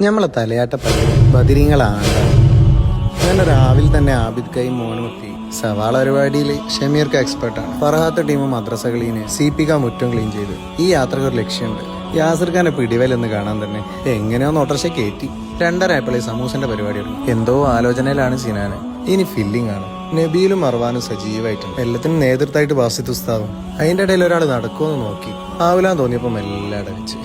നമ്മളെ തലയാട്ട ബദിരിങ്ങളാണ്. അങ്ങനെ രാവിലെ തന്നെ ആബിദ് കൈ മോനുമെത്തി. സവാള പരിപാടിയിൽ ഷമീർക്ക് എക്സ്പെർട്ടാണ്. ഫർഹാത്ത് ടീം മദ്രസ ക്ലീന്, CPK മുറ്റം ക്ലീൻ ചെയ്ത്. ഈ യാത്രക്ക് ഒരു ലക്ഷ്യമുണ്ട്. യാസിർ ഖാന്റെ പിടിവലെന്ന് കാണാൻ തന്നെ എങ്ങനെയോ ഓട്ടർഷ കയറ്റി. 2:30 സമൂസന്റെ പരിപാടിയാണ്. എന്തോ ആലോചനയിലാണ് സിനാന്. ഇനി ഫില്ലിംഗ് ആണ്. നബീലും മർവാനും സജീവായിട്ടുണ്ട്. എല്ലാത്തിനും നേതൃത്വമായിട്ട് ബാസിത്ത് ഉസ്താവും. അതിന്റെ ഇടയിൽ ഒരാൾ നടക്കുമെന്ന് നോക്കി ആവിലാൻ തോന്നിയപ്പോ മെല്ലെ അടച്ച്.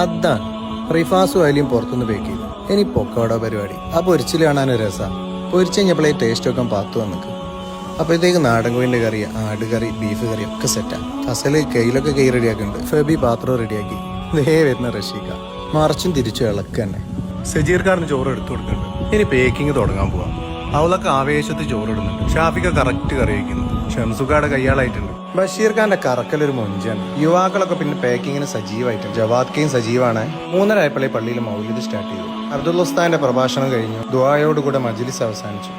അതാണ് റിഫാസും അലിയും പുറത്തുനിന്ന് പേക്ക് ചെയ്തു. ഇനി പൊക്കോട പരിപാടി. ആ പൊരിച്ചിൽ കാണാൻ രസമാണ്. പൊരിച്ച് കഴിഞ്ഞപ്പോഴേ ടേസ്റ്റ് ഒക്കെ പാത്തു വന്നിക്ക്. അപ്പോഴത്തേക്ക് നാടൻ കോഴിന്റെ കറി, ആടുകറി, ബീഫ് കറി ഒക്കെ സെറ്റാണ്. അസല് കയ്യിലൊക്കെ കൈ റെഡിയാക്കുന്നുണ്ട്. ഫെബി പാത്രം റെഡിയാക്കി. ദേ വരുന്ന റഷീക മറച്ചും തിരിച്ചു ഇളക്ക് തന്നെ. സജീർ ഖാറിന് ചോറ് എടുത്തു കൊടുക്കുന്നുണ്ട്. ഇനി പേക്കിങ് തുടങ്ങാൻ പോവാം. അവളൊക്കെ ആവേശത്തിൽ ചോറിടുന്നുണ്ട്. ഷാഫിക്ക കറക്റ്റ് കറി വയ്ക്കുന്നു. ഷംസുഖാടെ കയ്യാളായിട്ടുണ്ട്. ബഷീർ ഖാന്റെ കറക്കലൊരു മൊഞ്ചാണ്. യുവാക്കളൊക്കെ പിന്നെ പാക്കിങ്ങിന് സജീവായിട്ടുണ്ട്. ജവാദ് കെയും സജീവാണ്. 3:30 പള്ളിയിൽ മൗലിദ് സ്റ്റാർട്ട് ചെയ്തു. അബ്ദുൽ ഉസ്താന്റെ പ്രഭാഷണം കഴിഞ്ഞു. ദുആയോടുകൂടെ മജ്ലിസ് അവസാനിച്ചു.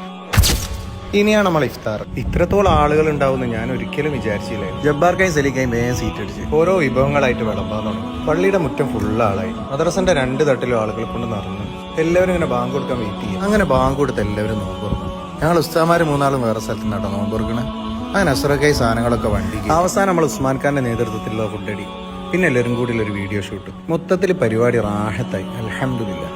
ഇനിയാണ് നമ്മൾ ഇഫ്താർ. ഇത്രത്തോളം ആളുകൾ ഉണ്ടാവുമെന്ന് ഞാൻ ഒരിക്കലും വിചാരിച്ചില്ലായിരുന്നു. ജബ്ബാർ കൈ സലിക്കയും വേഗം സീറ്റ് അടിച്ച് ഓരോ വിഭവങ്ങളായിട്ട് വിളമ്പാൻ തുടങ്ങി. പള്ളിയുടെ മുറ്റം ഫുള്ള് ആളായി. മദ്രസന്റെ 2 തട്ടിലും ആളുകൾ കൊണ്ട് നിറഞ്ഞു. എല്ലാവരും ഇങ്ങനെ ബാങ്ക് കൊടുക്കാൻ വെയിറ്റ് ചെയ്യും. അങ്ങനെ ബാങ്ക് കൊടുത്ത് എല്ലാവരും നോമ്പുറന്നു. ഞങ്ങൾ ഉസ്താമാര് 3 വേറെ സ്ഥലത്ത് നിന്നാട്ടോ നോമ്പുറക്കണേ. അങ്ങനെ അസുറക്കായി സാധനങ്ങളൊക്കെ വണ്ടി. അവസാനം നമ്മൾ ഉസ്മാൻ ഖാന്റെ നേതൃത്വത്തിലുള്ള ഫുഡടി. പിന്നെ എല്ലാവരും കൂടി ഒരു വീഡിയോ ഷൂട്ട്. മൊത്തത്തിൽ പരിപാടി റാഹത്തായി. അൽഹംദുലില്ലാ.